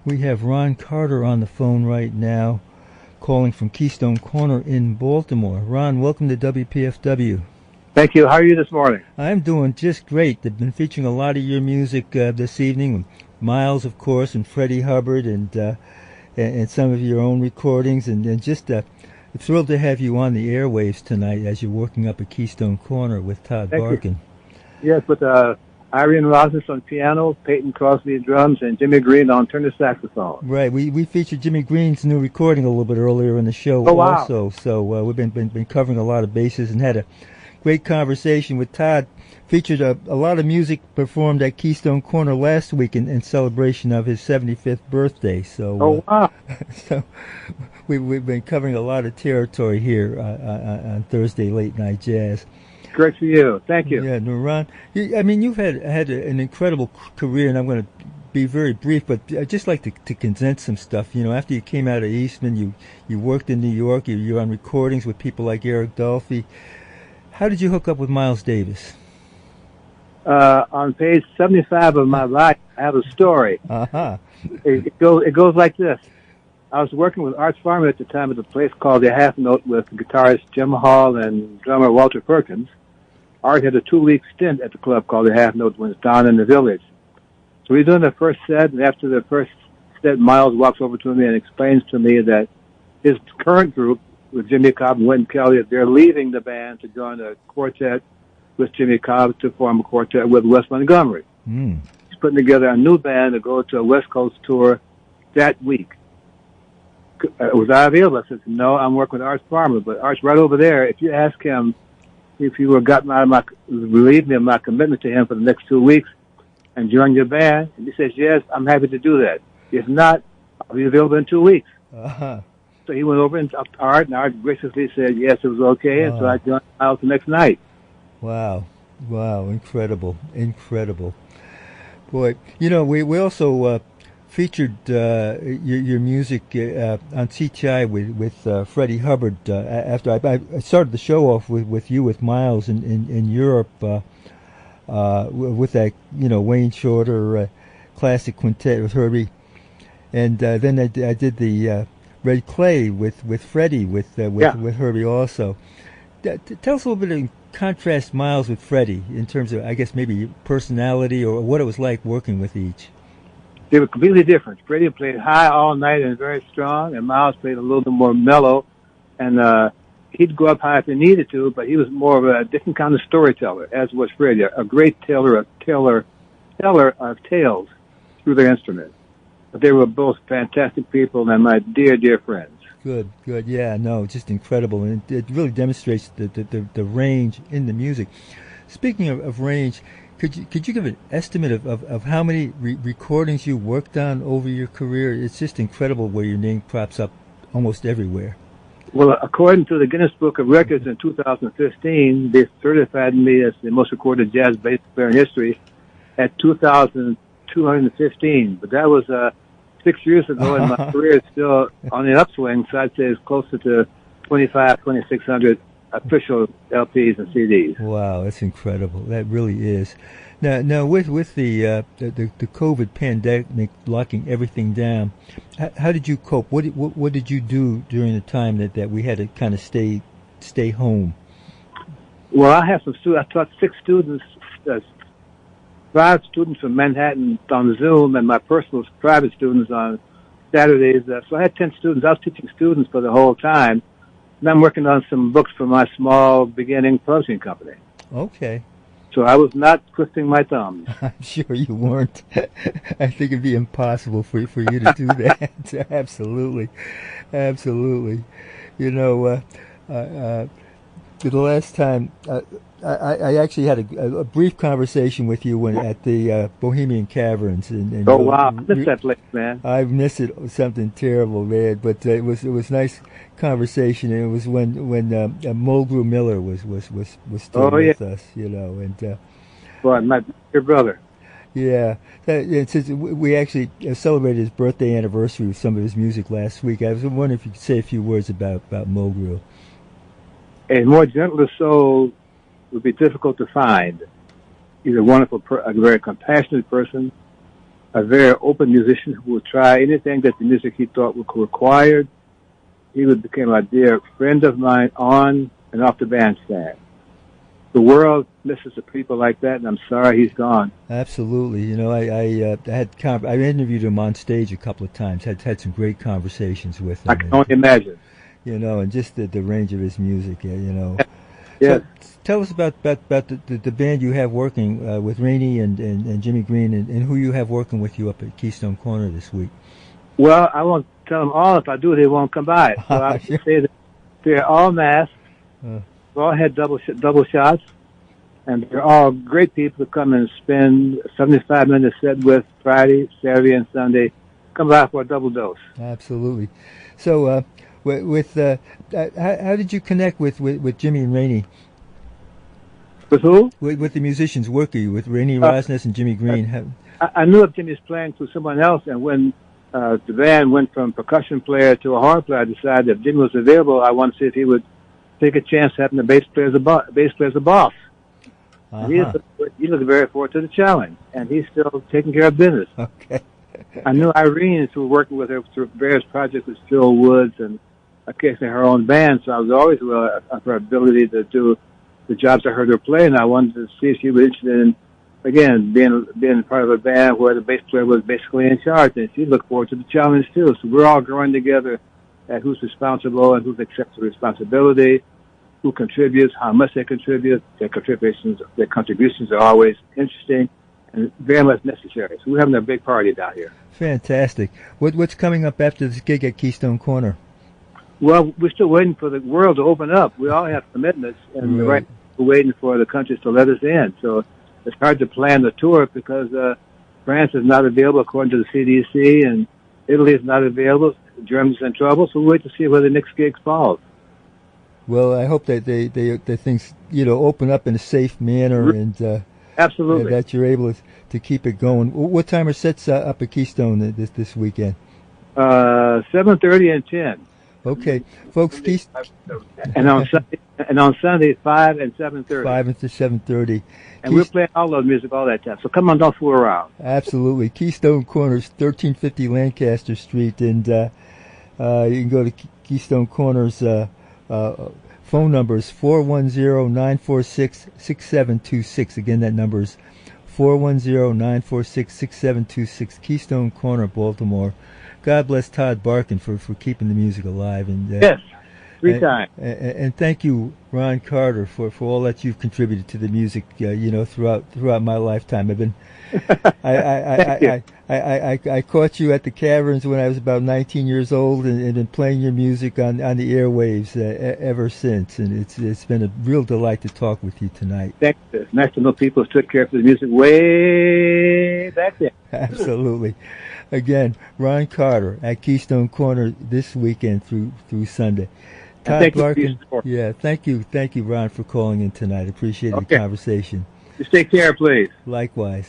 We have Ron Carter on the phone right now, calling from Keystone Corner in Baltimore. Ron, welcome to WPFW. Thank you. How are you this morning? I'm doing just great. They've been featuring a lot of your music this evening. Miles, of course, and Freddie Hubbard, and some of your own recordings, and just thrilled to have you on the airwaves tonight as you're working up at Keystone Corner with Todd Barkin. Yes, with Irene Rosas on piano, Peyton Crosby on drums, and Jimmy Green on tenor saxophone. Right. We featured Jimmy Green's new recording a little bit earlier in the show. Oh, wow. Also. So we've been covering a lot of bases and had a great conversation with Todd. Featured a lot of music performed at Keystone Corner last week in celebration of his 75th birthday. So, oh, wow. So we've been covering a lot of territory here on Thursday Late Night Jazz. Great for you. Thank you. Yeah, no, Ron. You've had an incredible career, and I'm going to be very brief, but I'd just like to condense some stuff. You know, after you came out of Eastman, you worked in New York. You're on recordings with people like Eric Dolphy. How did you hook up with Miles Davis? On page 75 of my life, I have a story. Uh-huh. It goes like this. I was working with Art Farmer at the time at a place called The Half Note with guitarist Jim Hall and drummer Walter Perkins. Art had a 2-week stint at the club called The Half Note when it's down in the village. So we're doing the first set, and after the first set, Miles walks over to me and explains to me that his current group with Jimmy Cobb and Wynton Kelly, they're leaving the band to join a quartet with Jimmy Cobb to form a quartet with Wes Montgomery. Mm. He's putting together a new band to go to a West Coast tour that week. Was I available? I said, no, I'm working with Art Farmer, but Art's right over there. If you ask him if you were gotten out of relieve me of my commitment to him for the next 2 weeks and join your band, and he says, yes, I'm happy to do that. If not, I'll be available in 2 weeks. Uh-huh. So he went over and talked to Art, and Art graciously said, yes, it was okay, and so I joined Miles the next night. Wow. Incredible. Boy, you know, we also featured your music on CTI with Freddie Hubbard after I started the show off with you with Miles in Europe with that, you know, Wayne Shorter classic quintet with Herbie, and then I did the Red Clay with Freddie with Herbie also. Tell us a little bit of contrast Miles with Freddie in terms of, I guess, maybe personality or what it was like working with each. They were completely different. Freddie played high all night and very strong, and Miles played a little bit more mellow, and he'd go up high if he needed to, but he was more of a different kind of storyteller, as was Freddie, a great teller of tales through their instrument. But they were both fantastic people and my dear, dear friends. Good. Yeah, no, just incredible, and it really demonstrates the range in the music. Speaking of range, could you give an estimate of how many recordings you worked on over your career? It's just incredible where your name crops up almost everywhere. Well, according to the Guinness Book of Records in 2015, they certified me as the most recorded jazz bass player in history at 2,215. But that was 6 years ago, and my career is still on the upswing, so I'd say it's closer to 2,600 official LPs and CDs. Wow, that's incredible. That really is. Now with the COVID pandemic locking everything down, how did you cope? What did you do during the time that we had to kind of stay home? Well, I have some students. I taught 6 students, 5 students from Manhattan on Zoom, and my personal private students on Saturdays. So I had 10 students. I was teaching students for the whole time. And I'm working on some books for my small beginning publishing company. Okay. So I was not twisting my thumbs. I'm sure you weren't. I think it'd be impossible for you to do that. Absolutely. You know, the last time I actually had a brief conversation with you at the Bohemian Caverns. And oh wow, I missed that place, man. I missed it, something terrible, man. But it was nice conversation, and it was when Mulgrew Miller was still with us, you know, and boy, my dear brother. Yeah, since we actually celebrated his birthday anniversary with some of his music last week, I was wondering if you could say a few words about Mulgrew. A more gentler soul would be difficult to find. He's a wonderful, a very compassionate person, a very open musician who would try anything that the music he thought was required. He became a dear friend of mine on and off the bandstand. The world misses the people like that, and I'm sorry he's gone. Absolutely. You know, I interviewed him on stage a couple of times. Had some great conversations with him. I can only imagine. You know, and just the range of his music. You know. Yeah. So, tell us about the band you have working with Rainey and Jimmy Green, and who you have working with you up at Keystone Corner this week. Well, I won't tell them all. If I do, they won't come by. So I would say that they're all masked. They all had double shots, and they're all great people to come and spend 75 minutes set with Friday, Saturday, and Sunday. Come by for a double dose. Absolutely. So, how did you connect with Jimmy and Rainey? With who? With the musicians working with Rainey Rosnes and Jimmy Green. I knew of Jimmy's playing through someone else, and when the band went from percussion player to a horn player, I decided if Jimmy was available, I wanted to see if he would take a chance having the bass player as a boss. Uh-huh. He looked very forward to the challenge, and he's still taking care of business. Okay. I knew Irene through working with her through various projects with Phil Woods and occasionally her own band, so I was always aware of her ability to do the jobs I heard her play, and I wanted to see if she was interested in, again, being part of a band where the bass player was basically in charge, and she looked forward to the challenge too. So we're all growing together at who's responsible and who accepts the responsibility, who contributes, how much they contribute. Their contributions are always interesting and very much necessary. So we're having a big party down here. Fantastic. What's coming up after this gig at Keystone Corner? Well, we're still waiting for the world to open up. We all have commitments, and we're waiting for the countries to let us in. So it's hard to plan the tour because France is not available according to the CDC, and Italy is not available. Germany's in trouble, so we'll wait to see where the next gig falls. Well, I hope that they things open up in a safe manner, and absolutely that you're able to keep it going. What time are sets up at Keystone this weekend? 7:30 and 10. Okay, folks. And on Sunday 5 and 7:30. 5 and 7:30. And we're playing all of music all that time. So come on, don't fool around. Absolutely. Keystone Corners, 1350 Lancaster Street, and you can go to Keystone Corners. Phone number is 410-946-6726. Again, that number is 410-946-6726. Keystone Corner, Baltimore. God bless Todd Barkin for keeping the music alive. And yes, 3 times. And thank you, Ron Carter, for all that you've contributed to the music. Throughout my lifetime. I've been. I caught you at the Caverns when I was about 19 years old, and been playing your music on the airwaves ever since. And it's been a real delight to talk with you tonight. Thank you. It's nice to know people who took care of the music way back then. Absolutely. Again, Ron Carter at Keystone Corner this weekend through Sunday. Todd Barkin. Yeah, thank you, Ron, for calling in tonight. Appreciate the conversation. Just take care, please. Likewise.